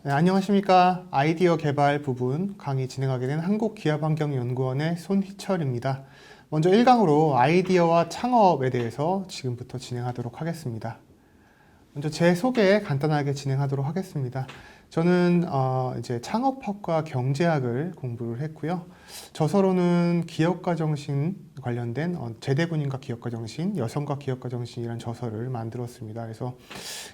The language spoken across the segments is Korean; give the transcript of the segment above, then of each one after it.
네, 안녕하십니까. 아이디어 개발 부분 강의 진행하게 된 한국기업환경연구원의 손희철입니다. 먼저 1강으로 아이디어와 창업에 대해서 지금부터 진행하도록 하겠습니다. 먼저 제 소개 간단하게 진행하도록 하겠습니다. 저는 이제 창업학과 경제학을 공부를 했고요. 저서로는 기업가 정신 관련된 제대군인과 기업가 정신, 여성과 기업가 정신이라는 저서를 만들었습니다. 그래서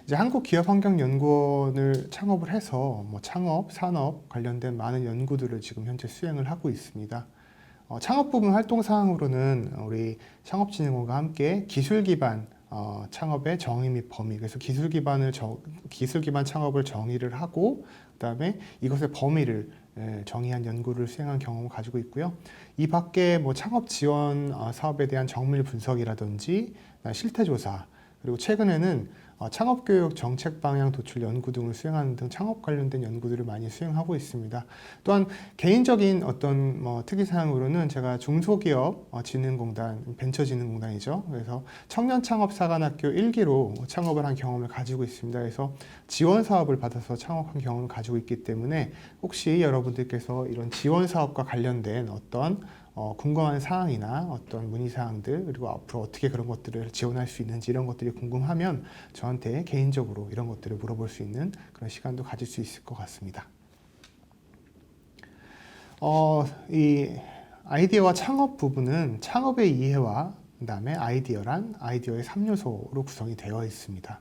이제 한국기업환경연구원을 창업을 해서 창업, 산업 관련된 많은 연구들을 지금 현재 수행을 하고 있습니다. 창업 부분 활동 사항으로는 우리 창업진흥원과 함께 기술 기반 창업의 정의 및 범위, 그래서 기술 기반 창업을 정의를 하고 그다음에 이것의 범위를 정의한 연구를 수행한 경험을 가지고 있고요. 이 밖에 창업 지원 사업에 대한 정밀 분석이라든지 실태 조사, 그리고 최근에는 창업교육 정책 방향 도출 연구 등을 수행하는 등 창업 관련된 연구들을 많이 수행하고 있습니다. 또한 개인적인 어떤 특이사항으로는 제가 중소기업 진흥공단, 벤처진흥공단이죠. 그래서 청년창업사관학교 1기로 창업을 한 경험을 가지고 있습니다. 그래서 지원 사업을 받아서 창업한 경험을 가지고 있기 때문에 혹시 여러분들께서 이런 지원 사업과 관련된 어떤 궁금한 사항이나 어떤 문의사항들, 그리고 앞으로 어떻게 그런 것들을 지원할 수 있는지 이런 것들이 궁금하면 저한테 개인적으로 이런 것들을 물어볼 수 있는 그런 시간도 가질 수 있을 것 같습니다. 이 아이디어와 창업 부분은 창업의 이해와 그다음에 아이디어의 3요소로 구성이 되어 있습니다.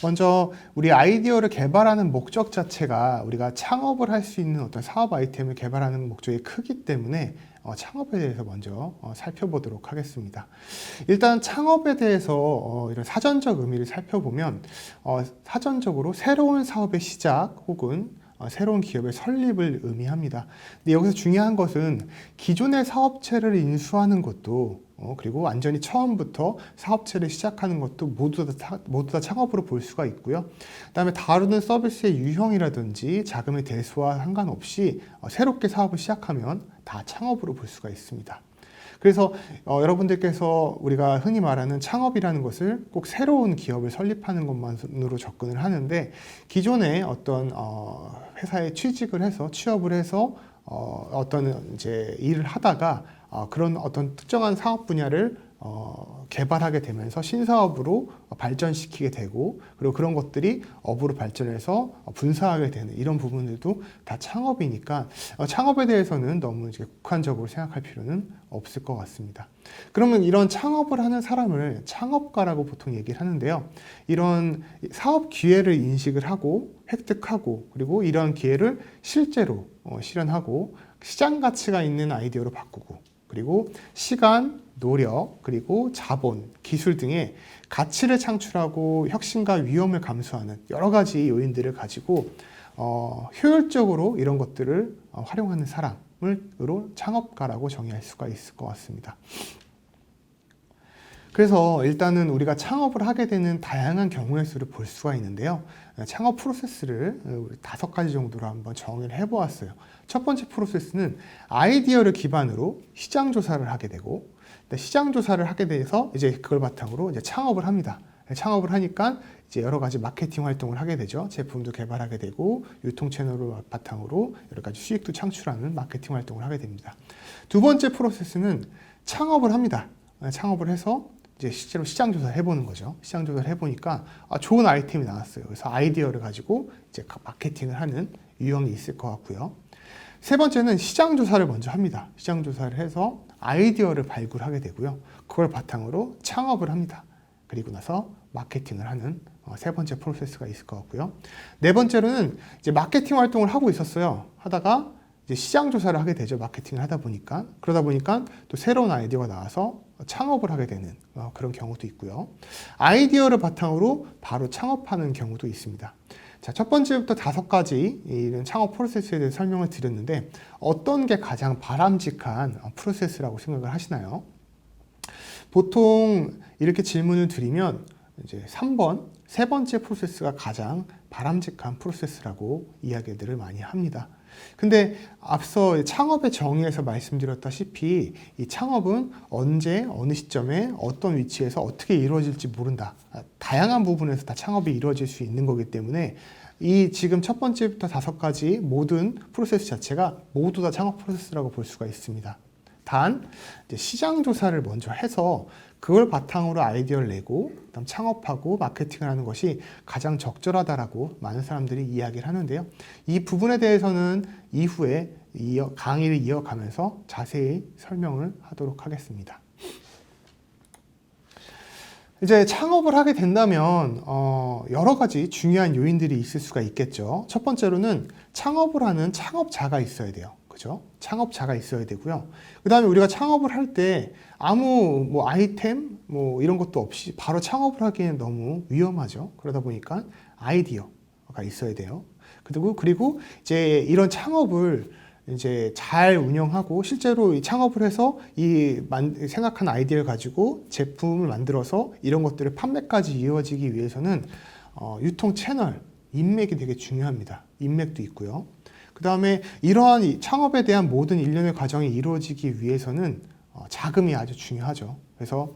먼저 우리 아이디어를 개발하는 목적 자체가 우리가 창업을 할 수 있는 어떤 사업 아이템을 개발하는 목적이 크기 때문에 창업에 대해서 먼저 살펴보도록 하겠습니다. 일단 창업에 대해서 이런 사전적 의미를 살펴보면 사전적으로 새로운 사업의 시작 혹은 새로운 기업의 설립을 의미합니다. 근데 여기서 중요한 것은 기존의 사업체를 인수하는 것도 그리고 완전히 처음부터 사업체를 시작하는 것도 모두 다 창업으로 볼 수가 있고요. 그다음에 다루는 서비스의 유형이라든지 자금의 대수와 상관없이 새롭게 사업을 시작하면 다 창업으로 볼 수가 있습니다. 그래서 여러분들께서 우리가 흔히 말하는 창업이라는 것을 꼭 새로운 기업을 설립하는 것만으로 접근을 하는데 기존에 어떤 회사에 취업을 해서 어떤 이제 일을 하다가 그런 어떤 특정한 사업 분야를 개발하게 되면서 신사업으로 발전시키게 되고 그리고 그런 것들이 업으로 발전해서 분사하게 되는 이런 부분들도 다 창업이니까 창업에 대해서는 너무 이제 국한적으로 생각할 필요는 없을 것 같습니다. 그러면 이런 창업을 하는 사람을 창업가라고 보통 얘기를 하는데요. 이런 사업 기회를 인식을 하고 획득하고 그리고 이런 기회를 실제로 실현하고 시장 가치가 있는 아이디어로 바꾸고 그리고 시간, 노력, 그리고 자본, 기술 등의 가치를 창출하고 혁신과 위험을 감수하는 여러 가지 요인들을 가지고 효율적으로 이런 것들을 활용하는 사람으로 창업가라고 정의할 수가 있을 것 같습니다. 그래서 일단은 우리가 창업을 하게 되는 다양한 경우의 수를 볼 수가 있는데요. 창업 프로세스를 5가지 정도로 한번 정의를 해보았어요. 첫 번째 프로세스는 아이디어를 기반으로 시장 조사를 하게 되고 시장 조사를 하게 돼서 이제 그걸 바탕으로 이제 창업을 합니다. 창업을 하니까 이제 여러 가지 마케팅 활동을 하게 되죠. 제품도 개발하게 되고 유통 채널을 바탕으로 여러 가지 수익도 창출하는 마케팅 활동을 하게 됩니다. 두 번째 프로세스는 창업을 합니다. 창업을 해서 이제 실제로 시장 조사를 해보는 거죠. 시장 조사를 해보니까 좋은 아이템이 나왔어요. 그래서 아이디어를 가지고 이제 마케팅을 하는 유형이 있을 것 같고요. 세 번째는 시장 조사를 먼저 합니다. 시장 조사를 해서 아이디어를 발굴하게 되고요. 그걸 바탕으로 창업을 합니다. 그리고 나서 마케팅을 하는 세 번째 프로세스가 있을 것 같고요. 네 번째로는 이제 마케팅 활동을 하고 있었어요. 하다가 이제 시장 조사를 하게 되죠. 마케팅을 하다 보니까. 그러다 보니까 또 새로운 아이디어가 나와서 창업을 하게 되는 그런 경우도 있고요. 아이디어를 바탕으로 바로 창업하는 경우도 있습니다. 자, 첫 번째부터 5가지 이런 창업 프로세스에 대해서 설명을 드렸는데 어떤 게 가장 바람직한 프로세스라고 생각을 하시나요? 보통 이렇게 질문을 드리면 이제 3번, 세 번째 프로세스가 가장 바람직한 프로세스라고 이야기들을 많이 합니다. 근데 앞서 창업의 정의에서 말씀드렸다시피 이 창업은 언제, 어느 시점에, 어떤 위치에서 어떻게 이루어질지 모른다. 다양한 부분에서 다 창업이 이루어질 수 있는 거기 때문에 이 지금 첫 번째부터 5가지 모든 프로세스 자체가 모두 다 창업 프로세스라고 볼 수가 있습니다. 단 이제 시장 조사를 먼저 해서 그걸 바탕으로 아이디어를 내고 그다음 창업하고 마케팅을 하는 것이 가장 적절하다라고 많은 사람들이 이야기를 하는데요. 이 부분에 대해서는 이후에 강의를 이어가면서 자세히 설명을 하도록 하겠습니다. 이제 창업을 하게 된다면 여러 가지 중요한 요인들이 있을 수가 있겠죠. 첫 번째로는 창업을 하는 창업자가 있어야 돼요. 그죠? 창업자가 있어야 되고요. 그 다음에 우리가 창업을 할 때 아무 뭐 아이템 뭐 이런 것도 없이 바로 창업을 하기에는 너무 위험하죠. 그러다 보니까 아이디어가 있어야 돼요. 그리고 이제 이런 창업을 이제 잘 운영하고 실제로 이 창업을 해서 이 생각한 아이디어를 가지고 제품을 만들어서 이런 것들을 판매까지 이어지기 위해서는 유통 채널, 인맥이 되게 중요합니다. 인맥도 있고요. 그 다음에 이러한 이 창업에 대한 모든 일련의 과정이 이루어지기 위해서는 자금이 아주 중요하죠. 그래서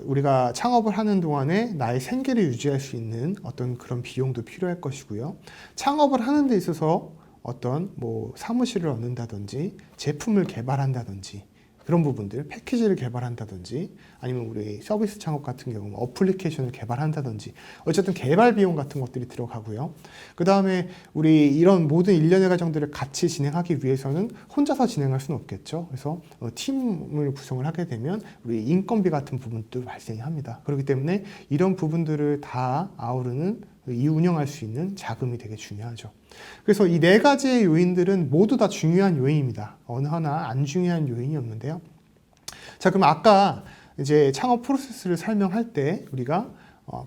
우리가 창업을 하는 동안에 나의 생계를 유지할 수 있는 어떤 그런 비용도 필요할 것이고요. 창업을 하는 데 있어서 어떤 뭐 사무실을 얻는다든지 제품을 개발한다든지 그런 부분들, 패키지를 개발한다든지 아니면 우리 서비스 창업 같은 경우 어플리케이션을 개발한다든지 어쨌든 개발 비용 같은 것들이 들어가고요. 그 다음에 우리 이런 모든 일련의 과정들을 같이 진행하기 위해서는 혼자서 진행할 수는 없겠죠. 그래서 팀을 구성을 하게 되면 우리 인건비 같은 부분도 발생이 합니다. 그렇기 때문에 이런 부분들을 다 아우르는 운영할 수 있는 자금이 되게 중요하죠. 그래서 이 4가지의 요인들은 모두 다 중요한 요인입니다. 어느 하나 안 중요한 요인이 없는데요. 자, 그럼 아까 이제 창업 프로세스를 설명할 때 우리가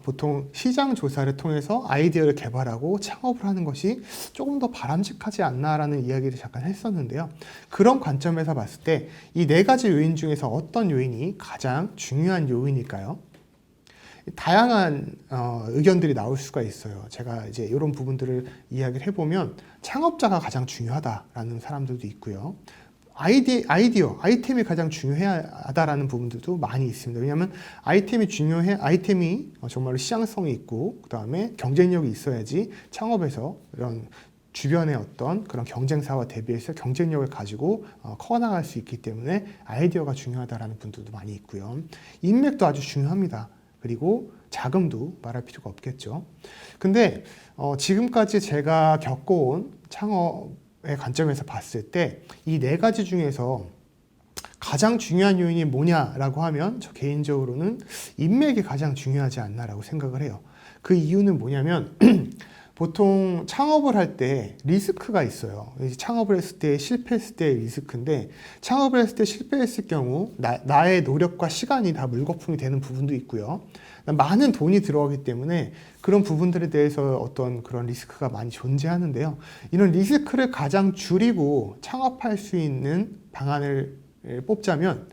보통 시장 조사를 통해서 아이디어를 개발하고 창업을 하는 것이 조금 더 바람직하지 않나라는 이야기를 잠깐 했었는데요. 그런 관점에서 봤을 때 이 4가지 요인 중에서 어떤 요인이 가장 중요한 요인일까요? 다양한 의견들이 나올 수가 있어요. 제가 이제 이런 부분들을 이야기를 해보면 창업자가 가장 중요하다라는 사람들도 있고요. 아이템이 가장 중요하다라는 부분들도 많이 있습니다. 왜냐하면 아이템이 정말로 시장성이 있고 그 다음에 경쟁력이 있어야지 창업에서 이런 주변의 어떤 그런 경쟁사와 대비해서 경쟁력을 가지고 커나갈 수 있기 때문에 아이디어가 중요하다라는 분들도 많이 있고요. 인맥도 아주 중요합니다. 그리고 자금도 말할 필요가 없겠죠. 근데 지금까지 제가 겪어온 창업의 관점에서 봤을 때 이 4가지 중에서 가장 중요한 요인이 뭐냐라고 하면 저 개인적으로는 인맥이 가장 중요하지 않나라고 생각을 해요. 그 이유는 뭐냐면 보통 창업을 할 때 리스크가 있어요. 창업을 했을 때 실패했을 때 리스크인데 창업을 했을 때 실패했을 경우 나의 노력과 시간이 다 물거품이 되는 부분도 있고요. 많은 돈이 들어가기 때문에 그런 부분들에 대해서 어떤 그런 리스크가 많이 존재하는데요. 이런 리스크를 가장 줄이고 창업할 수 있는 방안을 뽑자면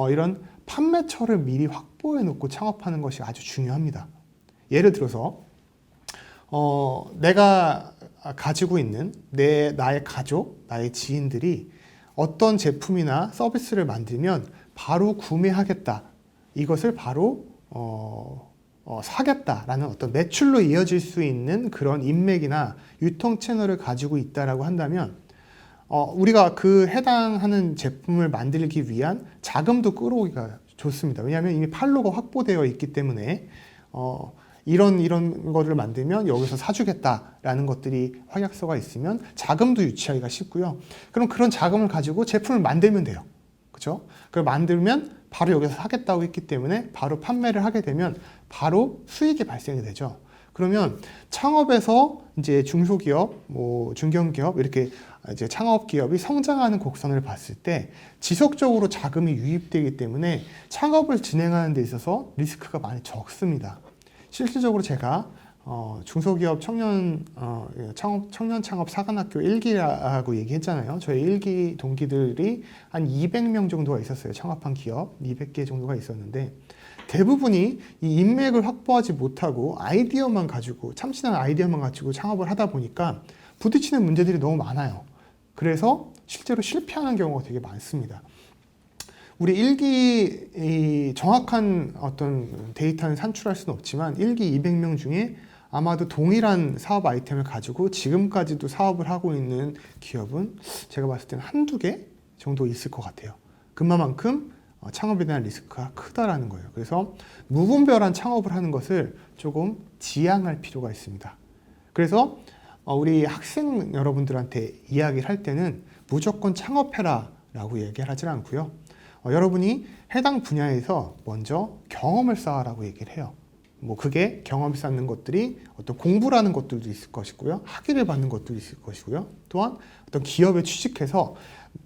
이런 판매처를 미리 확보해 놓고 창업하는 것이 아주 중요합니다. 예를 들어서 내가 가지고 있는 나의 가족, 나의 지인들이 어떤 제품이나 서비스를 만들면 바로 구매하겠다. 이것을 바로 사겠다라는 어떤 매출로 이어질 수 있는 그런 인맥이나 유통 채널을 가지고 있다라고 한다면 우리가 그 해당하는 제품을 만들기 위한 자금도 끌어오기가 좋습니다. 왜냐하면 이미 판로가 확보되어 있기 때문에 이런 거를 만들면 여기서 사주겠다라는 것들이 확약서가 있으면 자금도 유치하기가 쉽고요. 그럼 그런 자금을 가지고 제품을 만들면 돼요. 그렇죠? 그걸 만들면 바로 여기서 사겠다고 했기 때문에 바로 판매를 하게 되면 바로 수익이 발생이 되죠. 그러면 창업에서 이제 중소기업, 뭐 중견기업 이렇게 이제 창업 기업이 성장하는 곡선을 봤을 때 지속적으로 자금이 유입되기 때문에 창업을 진행하는 데 있어서 리스크가 많이 적습니다. 실질적으로 제가 중소기업 청년 창업 사관학교 1기라고 얘기했잖아요. 저희 1기 동기들이 한 200명 정도가 있었어요. 창업한 기업 200개 정도가 있었는데 대부분이 이 인맥을 확보하지 못하고 참신한 아이디어만 가지고 창업을 하다 보니까 부딪히는 문제들이 너무 많아요. 그래서 실제로 실패하는 경우가 되게 많습니다. 우리 일기 정확한 어떤 데이터는 산출할 수는 없지만 일기 200명 중에 아마도 동일한 사업 아이템을 가지고 지금까지도 사업을 하고 있는 기업은 제가 봤을 때는 한두 개 정도 있을 것 같아요. 그만큼 창업에 대한 리스크가 크다라는 거예요. 그래서 무분별한 창업을 하는 것을 조금 지양할 필요가 있습니다. 그래서 우리 학생 여러분들한테 이야기를 할 때는 무조건 창업해라 라고 얘기를 하진 않고요. 여러분이 해당 분야에서 먼저 경험을 쌓아라고 얘기를 해요. 뭐 그게 경험 쌓는 것들이 어떤 공부라는 것들도 있을 것이고요. 학위를 받는 것도 있을 것이고요. 또한 어떤 기업에 취직해서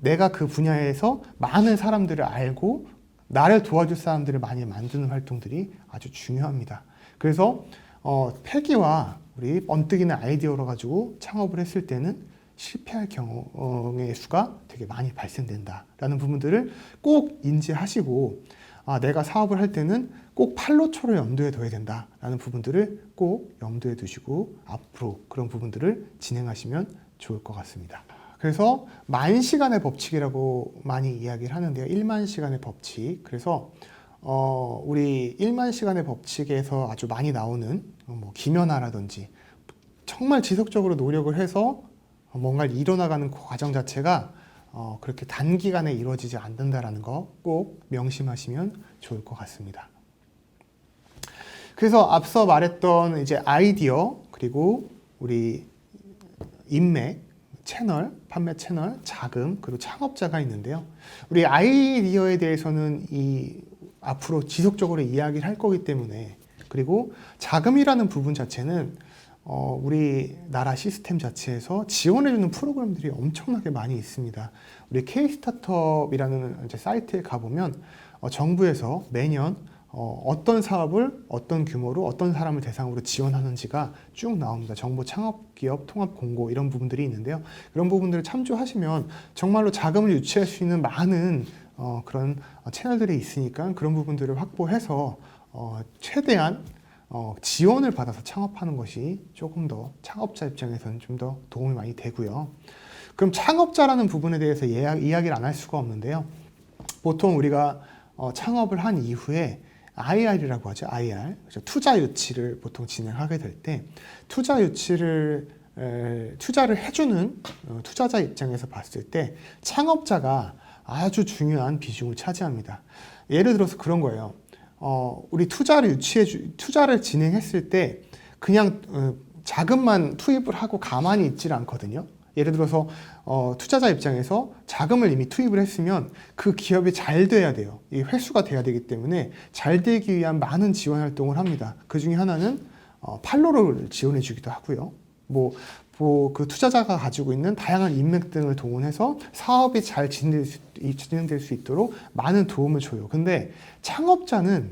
내가 그 분야에서 많은 사람들을 알고 나를 도와줄 사람들을 많이 만드는 활동들이 아주 중요합니다. 그래서 패기와 우리 번뜩이는 아이디어로 가지고 창업을 했을 때는 실패할 경우의 수가 되게 많이 발생된다라는 부분들을 꼭 인지하시고 내가 사업을 할 때는 꼭 팔로초를 염두에 둬야 된다라는 부분들을 꼭 염두에 두시고 앞으로 그런 부분들을 진행하시면 좋을 것 같습니다. 그래서 10,000시간의 법칙이라고 많이 이야기를 하는데요. 10,000시간의 법칙. 그래서 우리 10,000시간의 법칙에서 아주 많이 나오는 뭐 김연아라든지 정말 지속적으로 노력을 해서 뭔가를 이뤄나가는 과정 자체가 그렇게 단기간에 이루어지지 않는다라는 거 꼭 명심하시면 좋을 것 같습니다. 그래서 앞서 말했던 이제 아이디어 그리고 우리 인맥, 채널, 판매 채널, 자금 그리고 창업자가 있는데요. 우리 아이디어에 대해서는 앞으로 지속적으로 이야기를 할 거기 때문에 그리고 자금이라는 부분 자체는 우리나라 시스템 자체에서 지원해주는 프로그램들이 엄청나게 많이 있습니다. 우리 K-스타트업이라는 이제 사이트에 가보면 정부에서 매년 어떤 사업을 어떤 규모로 어떤 사람을 대상으로 지원하는지가 쭉 나옵니다. 정보 창업기업 통합 공고 이런 부분들이 있는데요. 그런 부분들을 참조하시면 정말로 자금을 유치할 수 있는 많은 그런 채널들이 있으니까 그런 부분들을 확보해서 최대한 지원을 받아서 창업하는 것이 조금 더 창업자 입장에서는 좀 더 도움이 많이 되고요. 그럼 창업자라는 부분에 대해서 이야기를 안 할 수가 없는데요. 보통 우리가 창업을 한 이후에 IR이라고 하죠. IR. 투자 유치를 보통 진행하게 될 때 투자를 해주는 투자자 입장에서 봤을 때 창업자가 아주 중요한 비중을 차지합니다. 예를 들어서 그런 거예요. 우리 투자를 진행했을 때 그냥 자금만 투입을 하고 가만히 있질 않거든요. 예를 들어서 투자자 입장에서 자금을 이미 투입을 했으면 그 기업이 잘 돼야 돼요. 이 회수가 돼야 되기 때문에 잘 되기 위한 많은 지원 활동을 합니다. 그 중에 하나는 팔로를 지원해 주기도 하고요. 그 투자자가 가지고 있는 다양한 인맥 등을 동원해서 사업이 잘 진행될 수 있도록 많은 도움을 줘요. 근데 창업자는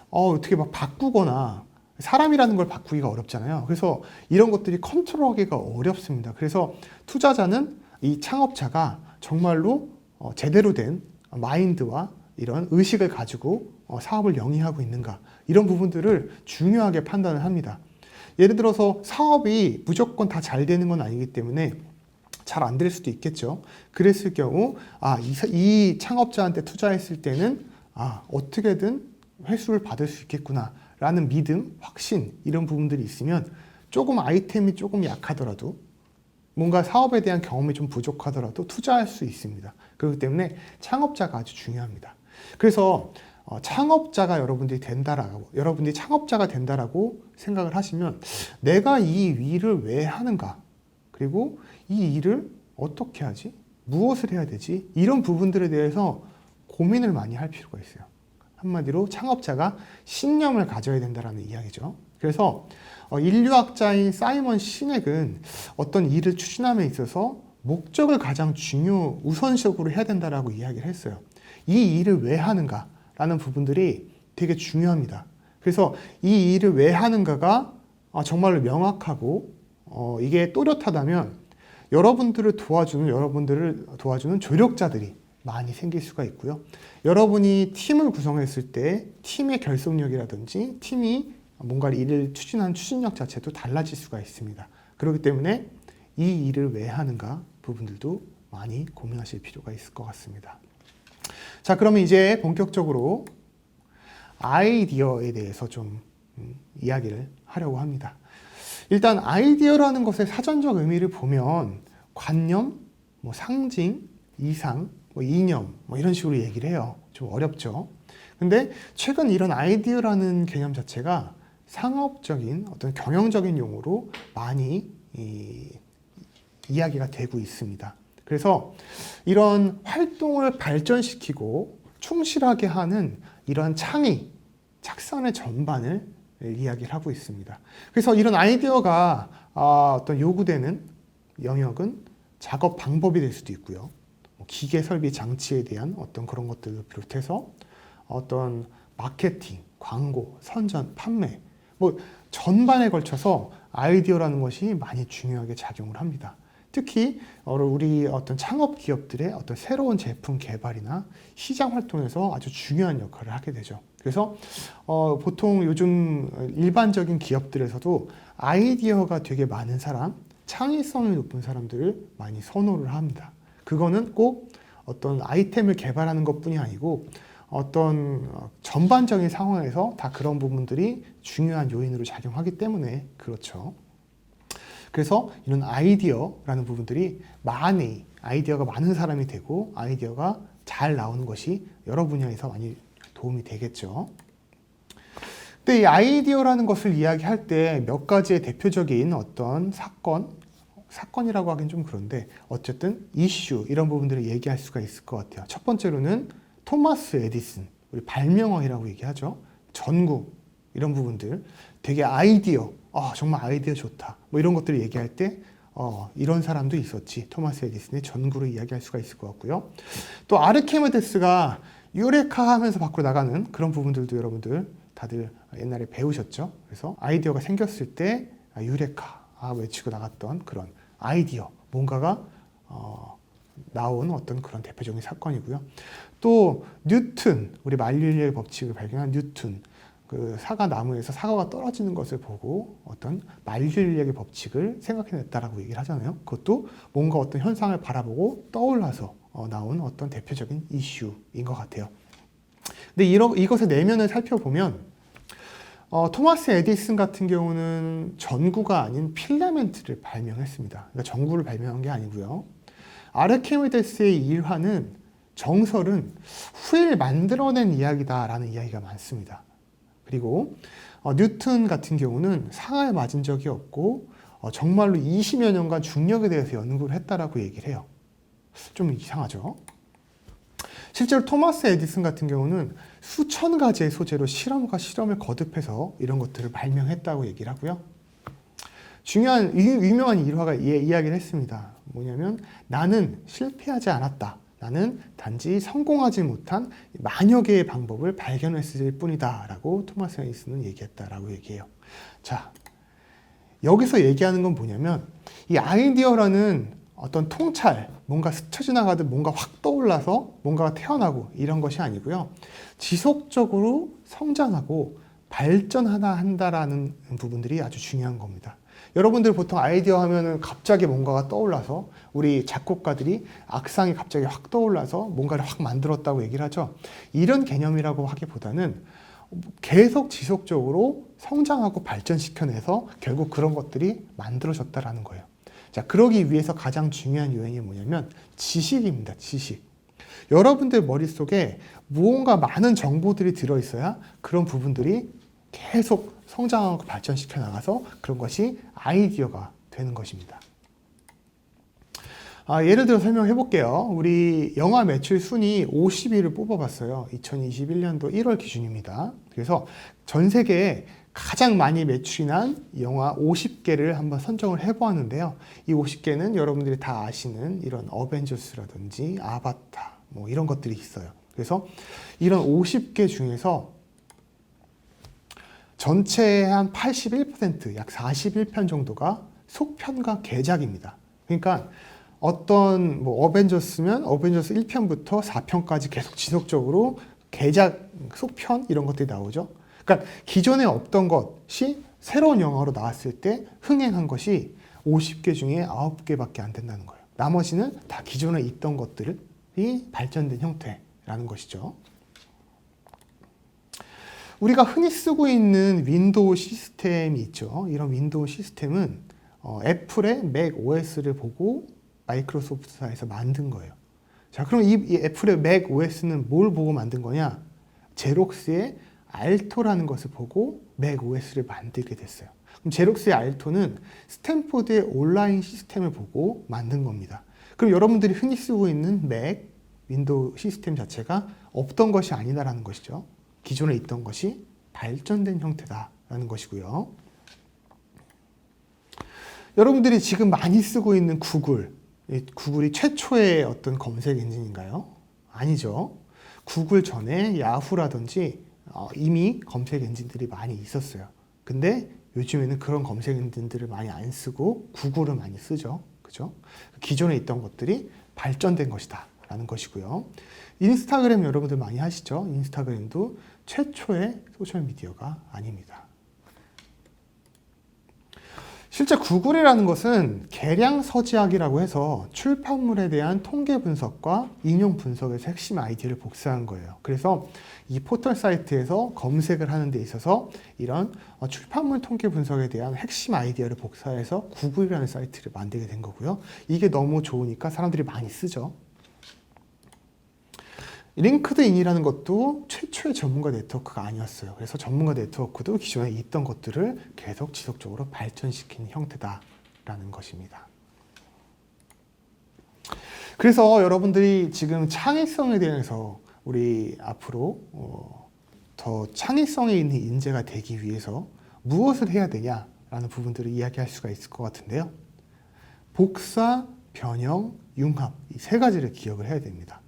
어떻게 막 바꾸거나 사람이라는 걸 바꾸기가 어렵잖아요. 그래서 이런 것들이 컨트롤하기가 어렵습니다. 그래서 투자자는 이 창업자가 정말로 제대로 된 마인드와 이런 의식을 가지고 사업을 영위하고 있는가 이런 부분들을 중요하게 판단을 합니다. 예를 들어서 사업이 무조건 다 잘 되는 건 아니기 때문에 잘 안 될 수도 있겠죠. 그랬을 경우 이 창업자한테 투자했을 때는 어떻게든 회수를 받을 수 있겠구나 라는 믿음, 확신 이런 부분들이 있으면 조금 아이템이 조금 약하더라도 뭔가 사업에 대한 경험이 좀 부족하더라도 투자할 수 있습니다. 그렇기 때문에 창업자가 아주 중요합니다. 그래서 창업자가 여러분들이 창업자가 된다라고 생각을 하시면 내가 이 일을 왜 하는가? 그리고 이 일을 어떻게 하지? 무엇을 해야 되지? 이런 부분들에 대해서 고민을 많이 할 필요가 있어요. 한마디로 창업자가 신념을 가져야 된다는 이야기죠. 그래서 인류학자인 사이먼 시넥은 어떤 일을 추진함에 있어서 목적을 가장 우선적으로 해야 된다라고 이야기를 했어요. 이 일을 왜 하는가? 라는 부분들이 되게 중요합니다. 그래서 이 일을 왜 하는가가 정말로 명확하고 이게 또렷하다면 여러분들을 도와주는 조력자들이 많이 생길 수가 있고요. 여러분이 팀을 구성했을 때 팀의 결속력이라든지 팀이 뭔가 일을 추진한 추진력 자체도 달라질 수가 있습니다. 그렇기 때문에 이 일을 왜 하는가 부분들도 많이 고민하실 필요가 있을 것 같습니다. 자, 그러면 이제 본격적으로 아이디어에 대해서 좀 이야기를 하려고 합니다. 일단 아이디어라는 것의 사전적 의미를 보면 관념, 뭐 상징, 이상, 뭐 이념 뭐 이런 식으로 얘기를 해요. 좀 어렵죠. 근데 최근 이런 아이디어라는 개념 자체가 상업적인 어떤 경영적인 용어로 많이 이야기가 되고 있습니다. 그래서 이런 활동을 발전시키고 충실하게 하는 이런 창의, 착선의 전반을 이야기를 하고 있습니다. 그래서 이런 아이디어가 어떤 요구되는 영역은 작업 방법이 될 수도 있고요. 기계 설비 장치에 대한 어떤 그런 것들을 비롯해서 어떤 마케팅, 광고, 선전, 판매 뭐 전반에 걸쳐서 아이디어라는 것이 많이 중요하게 작용을 합니다. 특히 우리 어떤 창업 기업들의 어떤 새로운 제품 개발이나 시장 활동에서 아주 중요한 역할을 하게 되죠. 그래서 보통 요즘 일반적인 기업들에서도 아이디어가 되게 많은 사람, 창의성이 높은 사람들을 많이 선호를 합니다. 그거는 꼭 어떤 아이템을 개발하는 것뿐이 아니고 어떤 전반적인 상황에서 다 그런 부분들이 중요한 요인으로 작용하기 때문에 그렇죠. 그래서 이런 아이디어라는 부분들이 많이 아이디어가 많은 사람이 되고 아이디어가 잘 나오는 것이 여러 분야에서 많이 도움이 되겠죠. 근데 이 아이디어라는 것을 이야기할 때 몇 가지의 대표적인 어떤 사건이라고 하긴 좀 그런데 어쨌든 이슈 이런 부분들을 얘기할 수가 있을 것 같아요. 첫 번째로는 토마스 에디슨, 우리 발명왕이라고 얘기하죠. 전구 이런 부분들 되게 아이디어, 정말 아이디어 좋다 뭐 이런 것들을 얘기할 때 이런 사람도 있었지. 토마스 에디슨의 전구를 이야기할 수가 있을 것 같고요. 또 아르키메데스가 유레카 하면서 밖으로 나가는 그런 부분들도 여러분들 다들 옛날에 배우셨죠. 그래서 아이디어가 생겼을 때 유레카 외치고 나갔던 그런 아이디어, 뭔가가 나온 어떤 그런 대표적인 사건이고요. 또 뉴턴, 우리 만유인력의 법칙을 발견한 뉴턴, 그 사과나무에서 사과가 떨어지는 것을 보고 어떤 만유인력의 법칙을 생각해냈다라고 얘기를 하잖아요. 그것도 뭔가 어떤 현상을 바라보고 떠올라서 나온 어떤 대표적인 이슈인 것 같아요. 근데 이것의 내면을 살펴보면 토마스 에디슨 같은 경우는 전구가 아닌 필라멘트를 발명했습니다. 그러니까 전구를 발명한 게 아니고요. 아르키메데스의 일화는 정설은 후일 만들어낸 이야기다라는 이야기가 많습니다. 그리고 뉴턴 같은 경우는 상하에 맞은 적이 없고 정말로 20여 년간 중력에 대해서 연구를 했다라고 얘기를 해요. 좀 이상하죠? 실제로 토마스 에디슨 같은 경우는 수천 가지의 소재로 실험과 실험을 거듭해서 이런 것들을 발명했다고 얘기를 하고요. 중요한 유명한 일화가 이야기를 했습니다. 뭐냐면 나는 실패하지 않았다. 나는 단지 성공하지 못한 만여 개의 방법을 발견했을 뿐이다 라고 토마스 에디슨은 얘기했다라고 얘기해요. 자, 여기서 얘기하는 건 뭐냐면 이 아이디어라는 어떤 통찰, 뭔가 스쳐 지나가듯 뭔가 확 떠올라서 뭔가가 태어나고 이런 것이 아니고요. 지속적으로 성장하고 발전한다라는 부분들이 아주 중요한 겁니다. 여러분들 보통 아이디어 하면은 갑자기 뭔가가 떠올라서 우리 작곡가들이 악상이 갑자기 확 떠올라서 뭔가를 확 만들었다고 얘기를 하죠. 이런 개념이라고 하기보다는 계속 지속적으로 성장하고 발전시켜내서 결국 그런 것들이 만들어졌다라는 거예요. 자, 그러기 위해서 가장 중요한 요인이 뭐냐면 지식입니다. 지식. 여러분들 머릿속에 무언가 많은 정보들이 들어있어야 그런 부분들이 계속 성장하고 발전시켜 나가서 그런 것이 아이디어가 되는 것입니다. 예를 들어 설명해 볼게요. 우리 영화 매출 순위 50위를 뽑아봤어요. 2021년도 1월 기준입니다. 그래서 전 세계에 가장 많이 매출이 난 영화 50개를 한번 선정을 해보았는데요. 이 50개는 여러분들이 다 아시는 이런 어벤져스라든지 아바타 뭐 이런 것들이 있어요. 그래서 이런 50개 중에서 전체의 한 81%, 약 41편 정도가 속편과 개작입니다. 그러니까 어떤 뭐 어벤져스면 어벤져스 1편부터 4편까지 계속 지속적으로 개작, 속편 이런 것들이 나오죠. 그러니까 기존에 없던 것이 새로운 영화로 나왔을 때 흥행한 것이 50개 중에 9개밖에 안 된다는 거예요. 나머지는 다 기존에 있던 것들이 발전된 형태라는 것이죠. 우리가 흔히 쓰고 있는 윈도우 시스템이 있죠. 이런 윈도우 시스템은 애플의 맥 OS를 보고 마이크로소프트사에서 만든 거예요. 자, 그럼 이 애플의 맥 OS는 뭘 보고 만든 거냐? 제록스의 알토라는 것을 보고 맥 OS를 만들게 됐어요. 그럼 제록스의 알토는 스탠포드의 온라인 시스템을 보고 만든 겁니다. 그럼 여러분들이 흔히 쓰고 있는 맥, 윈도우 시스템 자체가 없던 것이 아니다라는 것이죠. 기존에 있던 것이 발전된 형태다라는 것이고요. 여러분들이 지금 많이 쓰고 있는 구글이 최초의 어떤 검색 엔진인가요? 아니죠. 구글 전에 야후라든지 이미 검색 엔진들이 많이 있었어요. 근데 요즘에는 그런 검색 엔진들을 많이 안 쓰고 구글을 많이 쓰죠. 그죠? 기존에 있던 것들이 발전된 것이다 라는 것이고요. 인스타그램 여러분들 많이 하시죠? 인스타그램도 최초의 소셜미디어가 아닙니다. 실제 구글이라는 것은 개량 서지학이라고 해서 출판물에 대한 통계 분석과 인용 분석에서 핵심 아이디어를 복사한 거예요. 그래서 이 포털 사이트에서 검색을 하는 데 있어서 이런 출판물 통계 분석에 대한 핵심 아이디어를 복사해서 구글이라는 사이트를 만들게 된 거고요. 이게 너무 좋으니까 사람들이 많이 쓰죠. 링크드인이라는 것도 최초의 전문가 네트워크가 아니었어요. 그래서 전문가 네트워크도 기존에 있던 것들을 계속 지속적으로 발전시킨 형태다라는 것입니다. 그래서 여러분들이 지금 창의성에 대해서 우리 앞으로 더 창의성에 있는 인재가 되기 위해서 무엇을 해야 되냐라는 부분들을 이야기할 수가 있을 것 같은데요. 복사, 변형, 융합 이 세 가지를 기억을 해야 됩니다.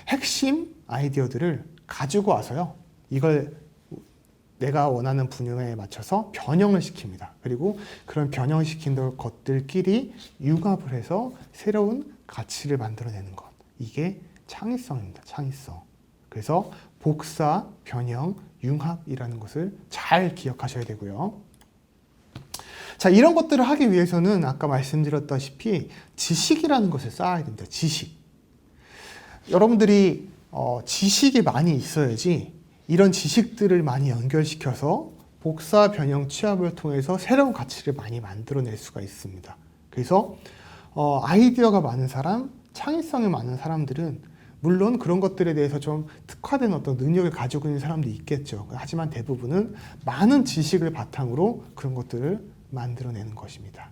핵심 아이디어들을 가지고 와서요. 이걸 내가 원하는 분야에 맞춰서 변형을 시킵니다. 그리고 그런 변형을 시킨 것들끼리 융합을 해서 새로운 가치를 만들어내는 것. 이게 창의성입니다. 창의성. 그래서 복사, 변형, 융합이라는 것을 잘 기억하셔야 되고요. 자, 이런 것들을 하기 위해서는 아까 말씀드렸다시피 지식이라는 것을 쌓아야 됩니다. 지식. 여러분들이 지식이 많이 있어야지 이런 지식들을 많이 연결시켜서 복사, 변형, 취합을 통해서 새로운 가치를 많이 만들어낼 수가 있습니다. 그래서 아이디어가 많은 사람, 창의성이 많은 사람들은 물론 그런 것들에 대해서 좀 특화된 어떤 능력을 가지고 있는 사람도 있겠죠. 하지만 대부분은 많은 지식을 바탕으로 그런 것들을 만들어내는 것입니다.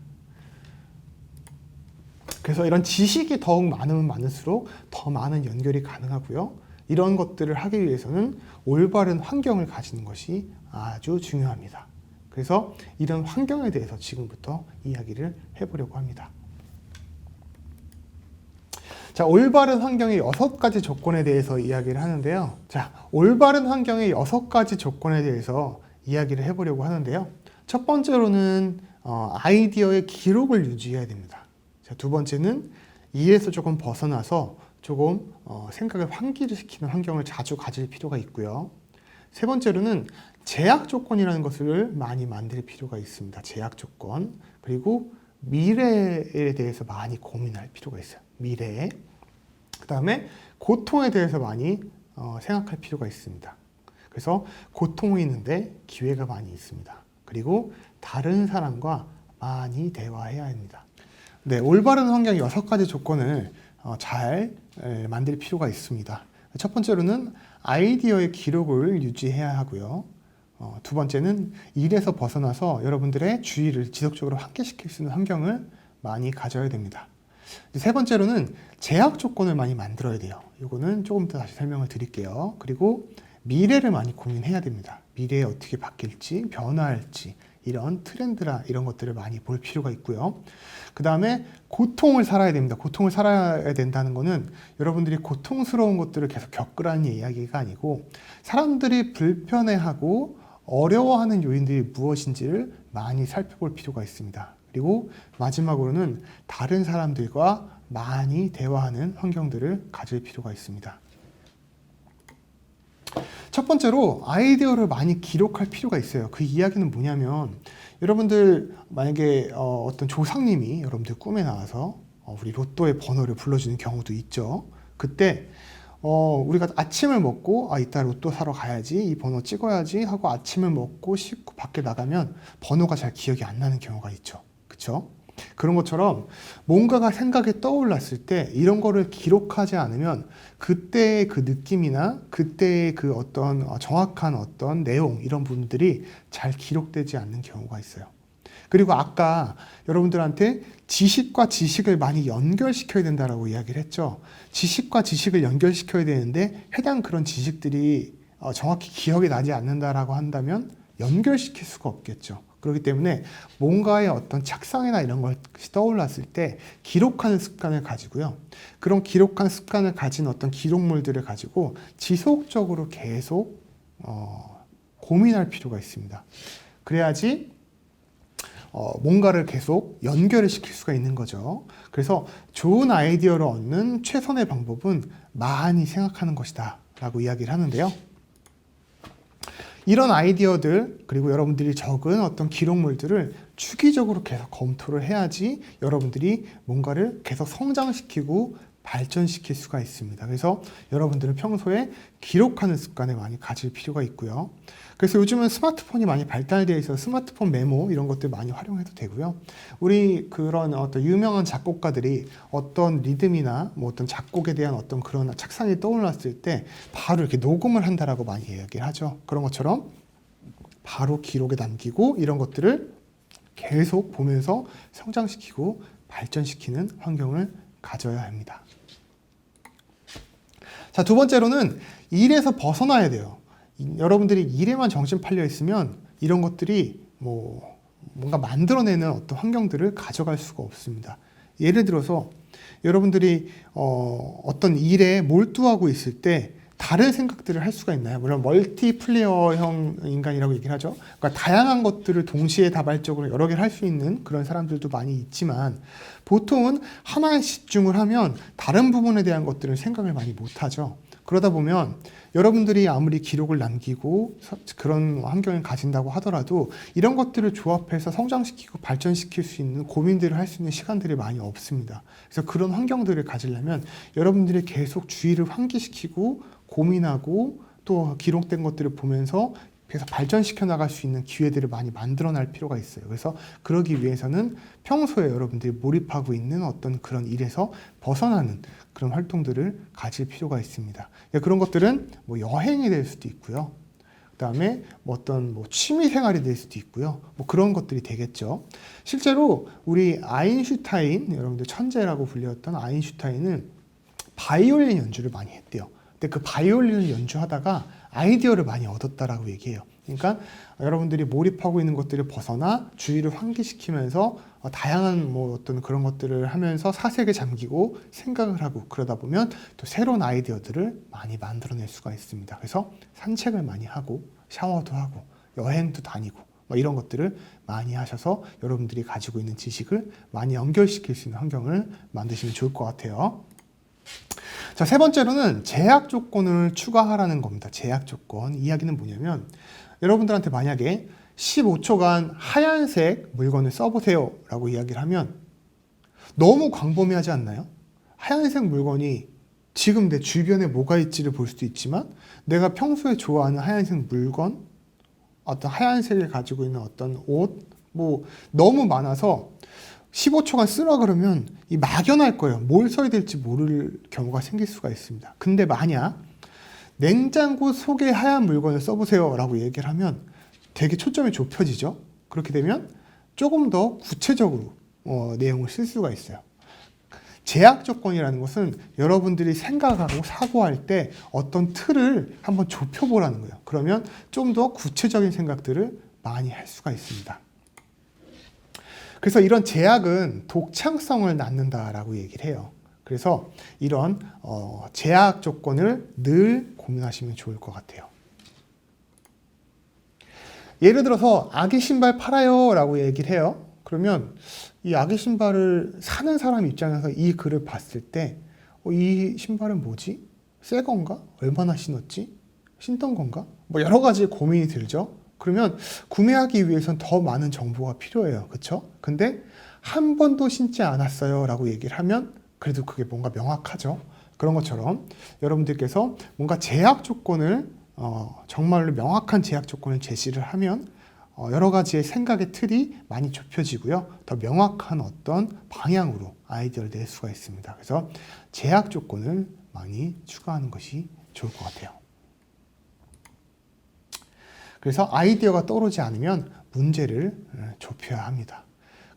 그래서 이런 지식이 더욱 많으면 많을수록 더 많은 연결이 가능하고요. 이런 것들을 하기 위해서는 올바른 환경을 가지는 것이 아주 중요합니다. 그래서 이런 환경에 대해서 지금부터 이야기를 해보려고 합니다. 자, 올바른 환경의 6가지 조건에 대해서 이야기를 하는데요. 자, 올바른 환경의 6가지 조건에 대해서 이야기를 해보려고 하는데요. 첫 번째로는 아이디어의 기록을 유지해야 됩니다. 자, 두 번째는 이에서 조금 벗어나서 조금 생각을 환기를 시키는 환경을 자주 가질 필요가 있고요. 세 번째로는 제약 조건이라는 것을 많이 만들 필요가 있습니다. 제약 조건. 그리고 미래에 대해서 많이 고민할 필요가 있어요. 미래에. 그 다음에 고통에 대해서 많이 생각할 필요가 있습니다. 그래서 고통이 있는데 기회가 많이 있습니다. 그리고 다른 사람과 많이 대화해야 합니다. 네, 올바른 환경 6가지 조건을 잘 만들 필요가 있습니다. 첫 번째로는 아이디어의 기록을 유지해야 하고요. 두 번째는 일에서 벗어나서 여러분들의 주의를 지속적으로 환기시킬 수 있는 환경을 많이 가져야 됩니다. 세 번째로는 제약 조건을 많이 만들어야 돼요. 이거는 조금 더 다시 설명을 드릴게요. 그리고 미래를 많이 고민해야 됩니다. 미래에 어떻게 바뀔지, 변화할지, 이런 트렌드나 이런 것들을 많이 볼 필요가 있고요. 그 다음에 고통을 살아야 됩니다. 고통을 살아야 된다는 것은 여러분들이 고통스러운 것들을 계속 겪으라는 이야기가 아니고 사람들이 불편해하고 어려워하는 요인들이 무엇인지를 많이 살펴볼 필요가 있습니다. 그리고 마지막으로는 다른 사람들과 많이 대화하는 환경들을 가질 필요가 있습니다. 첫 번째로 아이디어를 많이 기록할 필요가 있어요. 그 이야기는 뭐냐면 여러분들 만약에 어떤 조상님이 여러분들 꿈에 나와서 우리 로또의 번호를 불러주는 경우도 있죠. 그때 우리가 아침을 먹고 이따 로또 사러 가야지, 이 번호 찍어야지 하고 아침을 먹고 씻고 밖에 나가면 번호가 잘 기억이 안 나는 경우가 있죠. 그쵸? 그런 것처럼 뭔가가 생각에 떠올랐을 때 이런 거를 기록하지 않으면 그때의 그 느낌이나 그때의 그 어떤 정확한 어떤 내용, 이런 부분들이 잘 기록되지 않는 경우가 있어요. 그리고 아까 여러분들한테 지식과 지식을 많이 연결시켜야 된다라고 이야기를 했죠. 지식과 지식을 연결시켜야 되는데 해당 그런 지식들이 정확히 기억이 나지 않는다라고 한다면 연결시킬 수가 없겠죠. 그렇기 때문에 뭔가의 어떤 착상이나 이런 것이 떠올랐을 때 기록하는 습관을 가지고요. 그런 기록한 습관을 가진 어떤 기록물들을 가지고 지속적으로 계속 고민할 필요가 있습니다. 그래야지 뭔가를 계속 연결을 시킬 수가 있는 거죠. 그래서 좋은 아이디어를 얻는 최선의 방법은 많이 생각하는 것이다 라고 이야기를 하는데요. 이런 아이디어들, 그리고 여러분들이 적은 어떤 기록물들을 주기적으로 계속 검토를 해야지 여러분들이 뭔가를 계속 성장시키고 발전시킬 수가 있습니다. 그래서 여러분들은 평소에 기록하는 습관을 많이 가질 필요가 있고요. 그래서 요즘은 스마트폰이 많이 발달되어 있어서 스마트폰 메모 이런 것들 많이 활용해도 되고요. 우리 그런 어떤 유명한 작곡가들이 어떤 리듬이나 뭐 어떤 작곡에 대한 어떤 그런 착상이 떠올랐을 때 바로 이렇게 녹음을 한다라고 많이 이야기를 하죠. 그런 것처럼 바로 기록에 남기고 이런 것들을 계속 보면서 성장시키고 발전시키는 환경을 가져야 합니다. 자, 두 번째로는 일에서 벗어나야 돼요. 여러분들이 일에만 정신 팔려 있으면 이런 것들이 뭔가 만들어내는 어떤 환경들을 가져갈 수가 없습니다. 예를 들어서 여러분들이 어떤 일에 몰두하고 있을 때 다른 생각들을 할 수가 있나요? 물론 멀티플레이어형 인간이라고 얘기를 하죠. 그러니까 다양한 것들을 동시에 다발적으로 여러 개를 할 수 있는 그런 사람들도 많이 있지만 보통은 하나에 집중을 하면 다른 부분에 대한 것들은 생각을 많이 못하죠. 그러다 보면 여러분들이 아무리 기록을 남기고 그런 환경을 가진다고 하더라도 이런 것들을 조합해서 성장시키고 발전시킬 수 있는 고민들을 할 수 있는 시간들이 많이 없습니다. 그래서 그런 환경들을 가지려면 여러분들이 계속 주의를 환기시키고 고민하고 또 기록된 것들을 보면서 계속 발전시켜 나갈 수 있는 기회들을 많이 만들어낼 필요가 있어요. 그래서 그러기 위해서는 평소에 여러분들이 몰입하고 있는 어떤 그런 일에서 벗어나는 그런 활동들을 가질 필요가 있습니다. 그런 것들은 여행이 될 수도 있고요. 그다음에 어떤 취미 생활이 될 수도 있고요. 그런 것들이 되겠죠. 실제로 우리 아인슈타인, 여러분들 천재라고 불렸던 아인슈타인은 바이올린 연주를 많이 했대요. 근데 그 바이올린을 연주하다가 아이디어를 많이 얻었다라고 얘기해요. 그러니까 여러분들이 몰입하고 있는 것들을 벗어나 주의를 환기시키면서 다양한 어떤 그런 것들을 하면서 사색에 잠기고 생각을 하고 그러다 보면 또 새로운 아이디어들을 많이 만들어낼 수가 있습니다. 그래서 산책을 많이 하고 샤워도 하고 여행도 다니고 이런 것들을 많이 하셔서 여러분들이 가지고 있는 지식을 많이 연결시킬 수 있는 환경을 만드시면 좋을 것 같아요. 자, 세 번째로는 제약 조건을 추가하라는 겁니다. 제약 조건. 이야기는 뭐냐면 여러분들한테 만약에 15초간 하얀색 물건을 써보세요 라고 이야기를 하면 너무 광범위하지 않나요? 하얀색 물건이 지금 내 주변에 뭐가 있지를 볼 수도 있지만 내가 평소에 좋아하는 하얀색 물건, 어떤 하얀색을 가지고 있는 어떤 옷, 너무 많아서 15초간 쓰라 그러면 막연할 거예요. 뭘 써야 될지 모를 경우가 생길 수가 있습니다. 근데 만약 냉장고 속에 하얀 물건을 써보세요 라고 얘기를 하면 되게 초점이 좁혀지죠. 그렇게 되면 조금 더 구체적으로 내용을 쓸 수가 있어요. 제약 조건이라는 것은 여러분들이 생각하고 사고할 때 어떤 틀을 한번 좁혀보라는 거예요. 그러면 좀 더 구체적인 생각들을 많이 할 수가 있습니다. 그래서 이런 제약은 독창성을 낳는다라고 얘기를 해요. 그래서 이런 제약 조건을 늘 고민하시면 좋을 것 같아요. 예를 들어서 아기 신발 팔아요 라고 얘기를 해요. 그러면 이 아기 신발을 사는 사람 입장에서 이 글을 봤을 때 이 신발은 뭐지? 새 건가? 얼마나 신었지? 신던 건가? 여러 가지 고민이 들죠. 그러면 구매하기 위해선 더 많은 정보가 필요해요. 그렇죠? 근데 한 번도 신지 않았어요 라고 얘기를 하면 그래도 그게 뭔가 명확하죠. 그런 것처럼 여러분들께서 뭔가 제약 조건을 정말로 명확한 제약 조건을 제시를 하면 여러 가지의 생각의 틀이 많이 좁혀지고요. 더 명확한 어떤 방향으로 아이디어를 낼 수가 있습니다. 그래서 제약 조건을 많이 추가하는 것이 좋을 것 같아요. 그래서 아이디어가 떠오르지 않으면 문제를 좁혀야 합니다.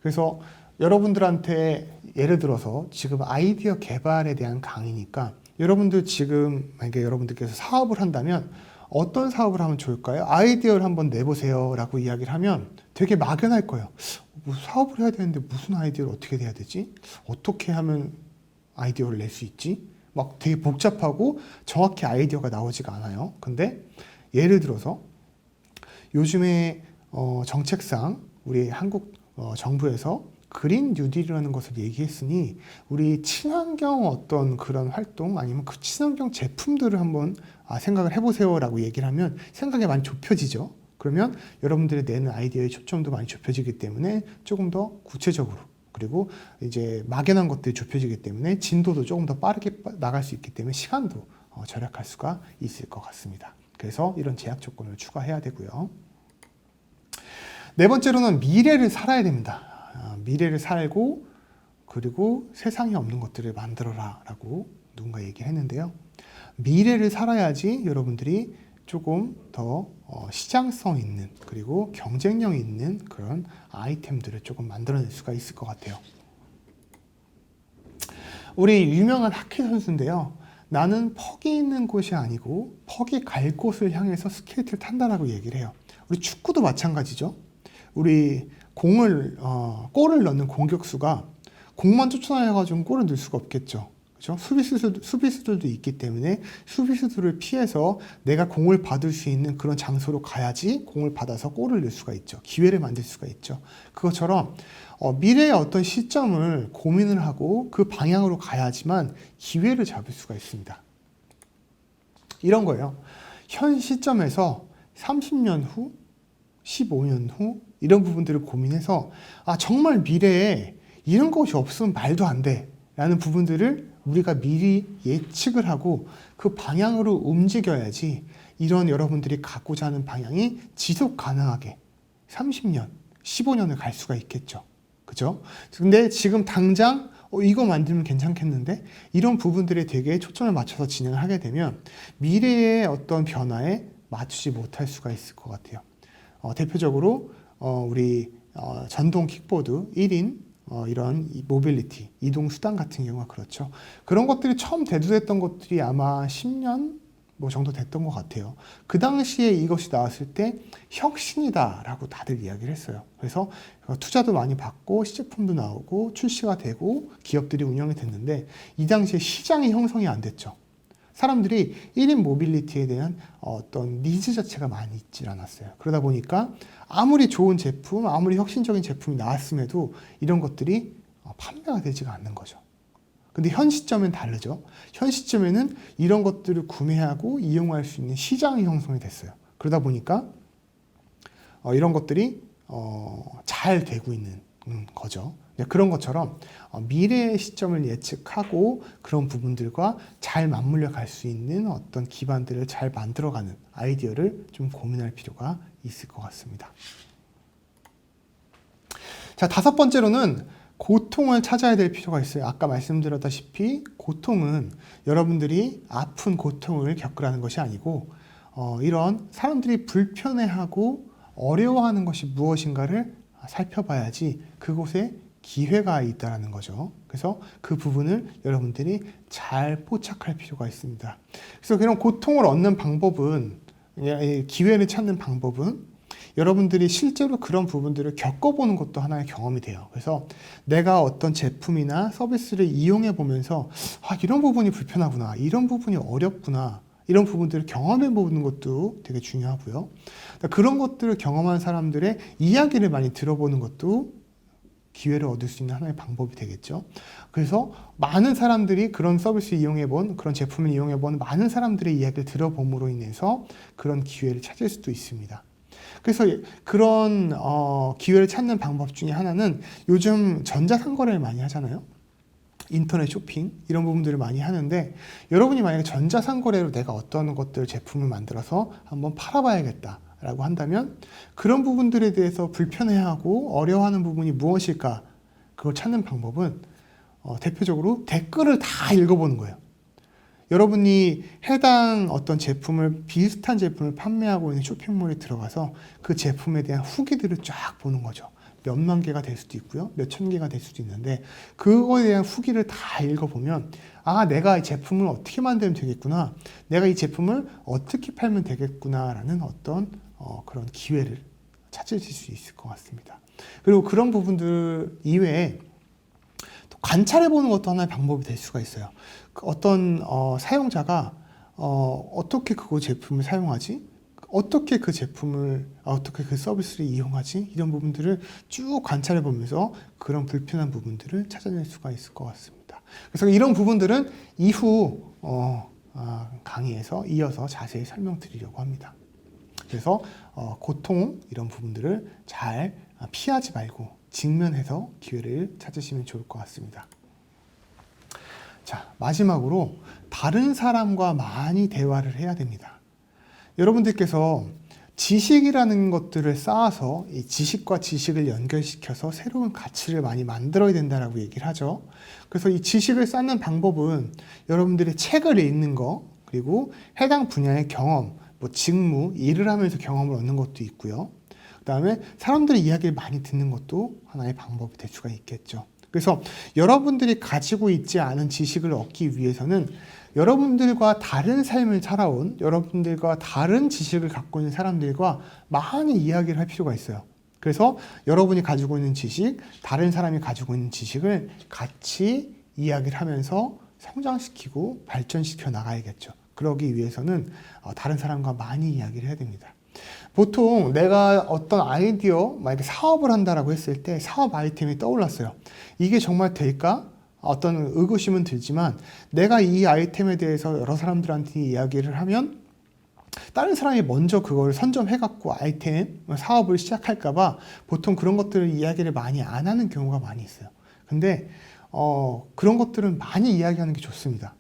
그래서 여러분들한테 예를 들어서 지금 아이디어 개발에 대한 강의니까 여러분들 지금 만약에 여러분들께서 사업을 한다면 어떤 사업을 하면 좋을까요? 아이디어를 한번 내보세요 라고 이야기를 하면 되게 막연할 거예요. 뭐 사업을 해야 되는데 무슨 아이디어를 어떻게 해야 되지? 어떻게 하면 아이디어를 낼 수 있지? 막 되게 복잡하고 정확히 아이디어가 나오지가 않아요. 근데 예를 들어서 요즘에 정책상 우리 한국 정부에서 그린 뉴딜이라는 것을 얘기했으니 우리 친환경 어떤 그런 활동 아니면 그 친환경 제품들을 한번 생각을 해보세요 라고 얘기를 하면 생각이 많이 좁혀지죠. 그러면 여러분들이 내는 아이디어의 초점도 많이 좁혀지기 때문에 조금 더 구체적으로 그리고 이제 막연한 것들이 좁혀지기 때문에 진도도 조금 더 빠르게 나갈 수 있기 때문에 시간도 절약할 수가 있을 것 같습니다. 그래서 이런 제약 조건을 추가해야 되고요. 네 번째로는 미래를 살아야 됩니다. 미래를 살고 그리고 세상에 없는 것들을 만들어라 라고 누군가 얘기했는데요. 미래를 살아야지 여러분들이 조금 더 시장성 있는 그리고 경쟁력 있는 그런 아이템들을 조금 만들어낼 수가 있을 것 같아요. 우리 유명한 하키 선수인데요. 나는 퍽이 있는 곳이 아니고 퍽이 갈 곳을 향해서 스케이트를 탄다라고 얘기를 해요. 우리 축구도 마찬가지죠. 우리 골을 넣는 공격수가 공만 쫓아내가지고 골을 넣을 수가 없겠죠. 그렇죠? 수비수들도 있기 때문에 수비수들을 피해서 내가 공을 받을 수 있는 그런 장소로 가야지 공을 받아서 골을 넣을 수가 있죠. 기회를 만들 수가 있죠. 그것처럼 미래의 어떤 시점을 고민을 하고 그 방향으로 가야지만 기회를 잡을 수가 있습니다. 이런 거예요. 현 시점에서 30년 후, 15년 후 이런 부분들을 고민해서 정말 미래에 이런 것이 없으면 말도 안 돼 라는 부분들을 우리가 미리 예측을 하고 그 방향으로 움직여야지 이런 여러분들이 갖고자 하는 방향이 지속 가능하게 30년, 15년을 갈 수가 있겠죠. 그죠? 근데 지금 당장 이거 만들면 괜찮겠는데 이런 부분들에 되게 초점을 맞춰서 진행을 하게 되면 미래의 어떤 변화에 맞추지 못할 수가 있을 것 같아요. 대표적으로 우리 전동 킥보드 1인 이런 모빌리티, 이동 수단 같은 경우가 그렇죠. 그런 것들이 처음 대두됐던 것들이 아마 10년 뭐 정도 됐던 것 같아요. 그 당시에 이것이 나왔을 때 혁신이다라고 다들 이야기를 했어요. 그래서 투자도 많이 받고 시제품도 나오고 출시가 되고 기업들이 운영이 됐는데 이 당시에 시장이 형성이 안 됐죠. 사람들이 1인 모빌리티에 대한 어떤 니즈 자체가 많이 있질 않았어요. 그러다 보니까 아무리 좋은 제품, 아무리 혁신적인 제품이 나왔음에도 이런 것들이 판매가 되지가 않는 거죠. 근데 현 시점은 다르죠. 현 시점에는 이런 것들을 구매하고 이용할 수 있는 시장이 형성이 됐어요. 그러다 보니까 이런 것들이 잘 되고 있는 거죠. 그런 것처럼 미래의 시점을 예측하고 그런 부분들과 잘 맞물려 갈 수 있는 어떤 기반들을 잘 만들어가는 아이디어를 좀 고민할 필요가 있을 것 같습니다. 자, 다섯 번째로는 고통을 찾아야 될 필요가 있어요. 아까 말씀드렸다시피 고통은 여러분들이 아픈 고통을 겪으라는 것이 아니고 이런 사람들이 불편해하고 어려워하는 것이 무엇인가를 살펴봐야지 그곳에 기회가 있다는 거죠. 그래서 그 부분을 여러분들이 잘 포착할 필요가 있습니다. 그래서 그런 고통을 얻는 방법은, 기회를 찾는 방법은 여러분들이 실제로 그런 부분들을 겪어보는 것도 하나의 경험이 돼요. 그래서 내가 어떤 제품이나 서비스를 이용해 보면서 이런 부분이 불편하구나, 이런 부분이 어렵구나, 이런 부분들을 경험해 보는 것도 되게 중요하고요. 그런 것들을 경험한 사람들의 이야기를 많이 들어보는 것도 기회를 얻을 수 있는 하나의 방법이 되겠죠. 그래서 많은 사람들이 그런 서비스 이용해본, 그런 제품을 이용해본 많은 사람들의 이야기를 들어봄으로 인해서 그런 기회를 찾을 수도 있습니다. 그래서 그런 기회를 찾는 방법 중에 하나는 요즘 전자상거래를 많이 하잖아요. 인터넷 쇼핑 이런 부분들을 많이 하는데 여러분이 만약에 전자상거래로 내가 어떤 것들 제품을 만들어서 한번 팔아봐야겠다 라고 한다면 그런 부분들에 대해서 불편해하고 어려워하는 부분이 무엇일까 그걸 찾는 방법은 대표적으로 댓글을 다 읽어보는 거예요. 여러분이 해당 어떤 제품을 비슷한 제품을 판매하고 있는 쇼핑몰에 들어가서 그 제품에 대한 후기들을 쫙 보는 거죠. 몇만 개가 될 수도 있고요. 몇천 개가 될 수도 있는데 그거에 대한 후기를 다 읽어보면 아 내가 이 제품을 어떻게 만들면 되겠구나. 내가 이 제품을 어떻게 팔면 되겠구나라는 어떤 그런 기회를 찾으실 수 있을 것 같습니다. 그리고 그런 부분들 이외에 또 관찰해보는 것도 하나의 방법이 될 수가 있어요. 어떤 사용자가 어떻게 그 제품을 사용하지? 어떻게 그 제품을 어떻게 그 서비스를 이용하지? 이런 부분들을 쭉 관찰해 보면서 그런 불편한 부분들을 찾아낼 수가 있을 것 같습니다. 그래서 이런 부분들은 이후 강의에서 이어서 자세히 설명드리려고 합니다. 그래서 고통 이런 부분들을 잘 피하지 말고 직면해서 기회를 찾으시면 좋을 것 같습니다. 자, 마지막으로 다른 사람과 많이 대화를 해야 됩니다. 여러분들께서 지식이라는 것들을 쌓아서 이 지식과 지식을 연결시켜서 새로운 가치를 많이 만들어야 된다라고 얘기를 하죠. 그래서 이 지식을 쌓는 방법은 여러분들의 책을 읽는 거, 그리고 해당 분야의 경험, 뭐 직무, 일을 하면서 경험을 얻는 것도 있고요. 그 다음에 사람들의 이야기를 많이 듣는 것도 하나의 방법이 될 수가 있겠죠. 그래서 여러분들이 가지고 있지 않은 지식을 얻기 위해서는 여러분들과 다른 삶을 살아온 여러분들과 다른 지식을 갖고 있는 사람들과 많이 이야기를 할 필요가 있어요. 그래서 여러분이 가지고 있는 지식, 다른 사람이 가지고 있는 지식을 같이 이야기를 하면서 성장시키고 발전시켜 나가야겠죠. 그러기 위해서는 다른 사람과 많이 이야기를 해야 됩니다. 보통 내가 어떤 아이디어, 만약에 사업을 한다라고 했을 때 사업 아이템이 떠올랐어요. 이게 정말 될까? 어떤 의구심은 들지만 내가 이 아이템에 대해서 여러 사람들한테 이야기를 하면 다른 사람이 먼저 그걸 선점해갖고 아이템, 사업을 시작할까봐 보통 그런 것들을 이야기를 많이 안 하는 경우가 많이 있어요. 근데 그런 것들은 많이 이야기하는 게 좋습니다.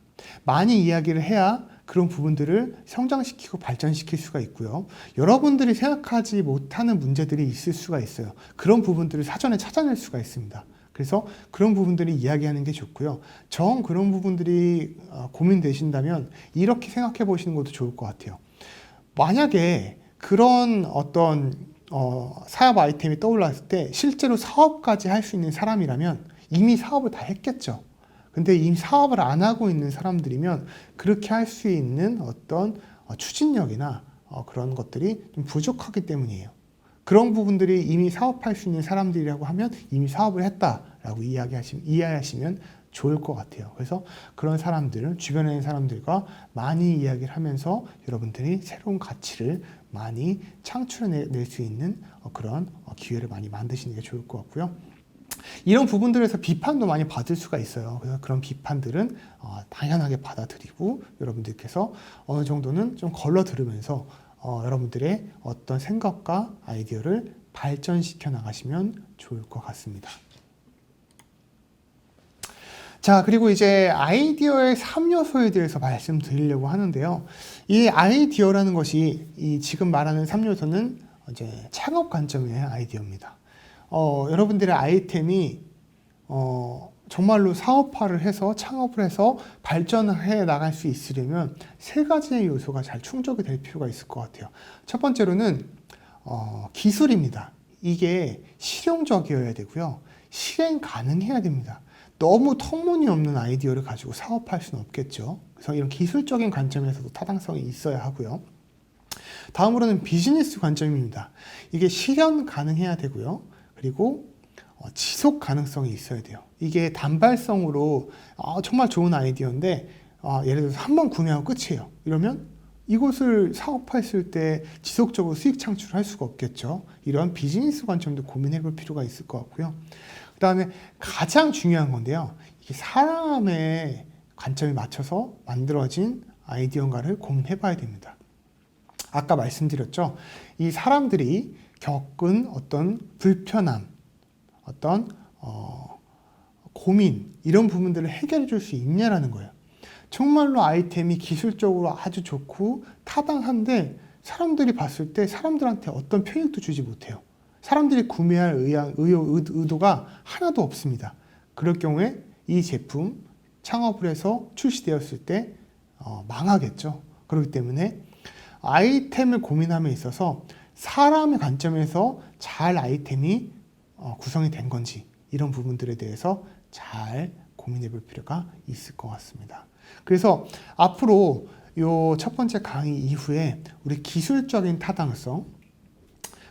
많이 이야기를 해야 그런 부분들을 성장시키고 발전시킬 수가 있고요. 여러분들이 생각하지 못하는 문제들이 있을 수가 있어요. 그런 부분들을 사전에 찾아낼 수가 있습니다. 그래서 그런 부분들이 이야기하는 게 좋고요. 정 그런 부분들이 고민되신다면 이렇게 생각해 보시는 것도 좋을 것 같아요. 만약에 그런 어떤 사업 아이템이 떠올랐을 때 실제로 사업까지 할 수 있는 사람이라면 이미 사업을 다 했겠죠. 근데 이미 사업을 안 하고 있는 사람들이면 그렇게 할 수 있는 어떤 추진력이나 그런 것들이 좀 부족하기 때문이에요. 그런 부분들이 이미 사업할 수 있는 사람들이라고 하면 이미 사업을 했다라고 이해하시면 좋을 것 같아요. 그래서 그런 사람들은 주변에 있는 사람들과 많이 이야기를 하면서 여러분들이 새로운 가치를 많이 창출해낼 수 있는 그런 기회를 많이 만드시는 게 좋을 것 같고요. 이런 부분들에서 비판도 많이 받을 수가 있어요. 그래서 그런 비판들은 당연하게 받아들이고 여러분들께서 어느 정도는 좀 걸러 들으면서 여러분들의 어떤 생각과 아이디어를 발전시켜 나가시면 좋을 것 같습니다. 자, 그리고 이제 아이디어의 3요소에 대해서 말씀드리려고 하는데요. 이 아이디어라는 것이 이 지금 말하는 3요소는 이제 창업 관점의 아이디어입니다. 여러분들의 아이템이 정말로 사업화를 해서 창업을 해서 발전해 나갈 수 있으려면 세 가지의 요소가 잘 충족이 될 필요가 있을 것 같아요. 첫 번째로는 기술입니다. 이게 실용적이어야 되고요. 실행 가능해야 됩니다. 너무 터무니없는 아이디어를 가지고 사업할 수는 없겠죠. 그래서 이런 기술적인 관점에서도 타당성이 있어야 하고요. 다음으로는 비즈니스 관점입니다. 이게 실현 가능해야 되고요. 그리고 지속 가능성이 있어야 돼요. 이게 단발성으로 정말 좋은 아이디어인데 예를 들어서 한번 구매하고 끝이에요. 이러면 이것을 사업했을 때 지속적으로 수익 창출할 수가 없겠죠. 이런 비즈니스 관점도 고민해 볼 필요가 있을 것 같고요. 그 다음에 가장 중요한 건데요. 이게 사람의 관점에 맞춰서 만들어진 아이디어인가를 고민해 봐야 됩니다. 아까 말씀드렸죠. 이 사람들이 겪은 어떤 불편함, 어떤 고민 이런 부분들을 해결해 줄 수 있냐라는 거예요. 정말로 아이템이 기술적으로 아주 좋고 타당한데 사람들이 봤을 때 사람들한테 어떤 편익도 주지 못해요. 사람들이 구매할 의도가 하나도 없습니다. 그럴 경우에 이 제품 창업을 해서 출시되었을 때 망하겠죠. 그렇기 때문에 아이템을 고민함에 있어서 사람의 관점에서 잘 아이템이 구성이 된 건지 이런 부분들에 대해서 잘 고민해 볼 필요가 있을 것 같습니다. 그래서 앞으로 요 첫 번째 강의 이후에 우리 기술적인 타당성,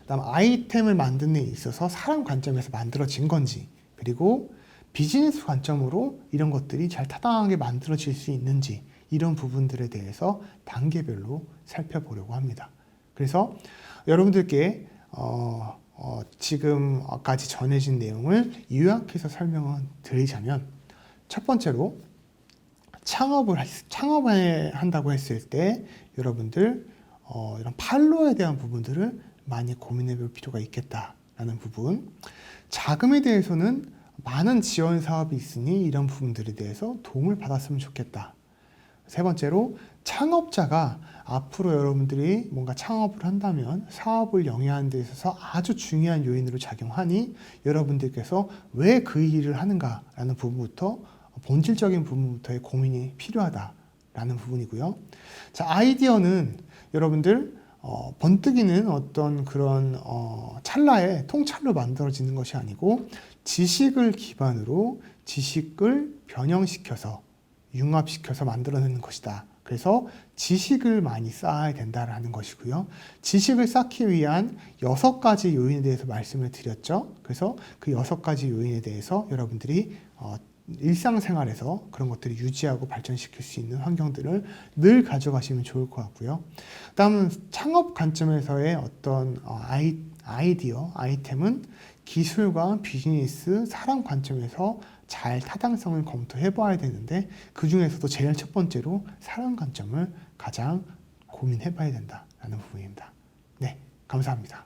그다음 아이템을 만드는 데 있어서 사람 관점에서 만들어진 건지, 그리고 비즈니스 관점으로 이런 것들이 잘 타당하게 만들어질 수 있는지 이런 부분들에 대해서 단계별로 살펴보려고 합니다. 그래서 여러분들께 지금까지 전해진 내용을 요약해서 설명을 드리자면, 첫 번째로 창업을 한다고 했을 때 여러분들 이런 판로에 대한 부분들을 많이 고민해 볼 필요가 있겠다라는 부분, 자금에 대해서는 많은 지원 사업이 있으니 이런 부분들에 대해서 도움을 받았으면 좋겠다. 세 번째로 창업자가 앞으로 여러분들이 뭔가 창업을 한다면 사업을 영위하는 데 있어서 아주 중요한 요인으로 작용하니 여러분들께서 왜 그 일을 하는가라는 부분부터, 본질적인 부분부터의 고민이 필요하다라는 부분이고요. 자, 아이디어는 여러분들 번뜩이는 어떤 그런 찰나에 통찰로 만들어지는 것이 아니고 지식을 기반으로 지식을 변형시켜서 융합시켜서 만들어내는 것이다. 그래서 지식을 많이 쌓아야 된다라는 것이고요. 지식을 쌓기 위한 6가지 요인에 대해서 말씀을 드렸죠. 그래서 그 6가지 요인에 대해서 여러분들이 일상생활에서 그런 것들을 유지하고 발전시킬 수 있는 환경들을 늘 가져가시면 좋을 것 같고요. 다음은 창업 관점에서의 어떤 아이디어, 아이템은 기술과 비즈니스, 사람 관점에서 잘 타당성을 검토해 봐야 되는데 그 중에서도 제일 첫 번째로 사람 관점을 가장 고민해 봐야 된다라는 부분입니다. 네, 감사합니다.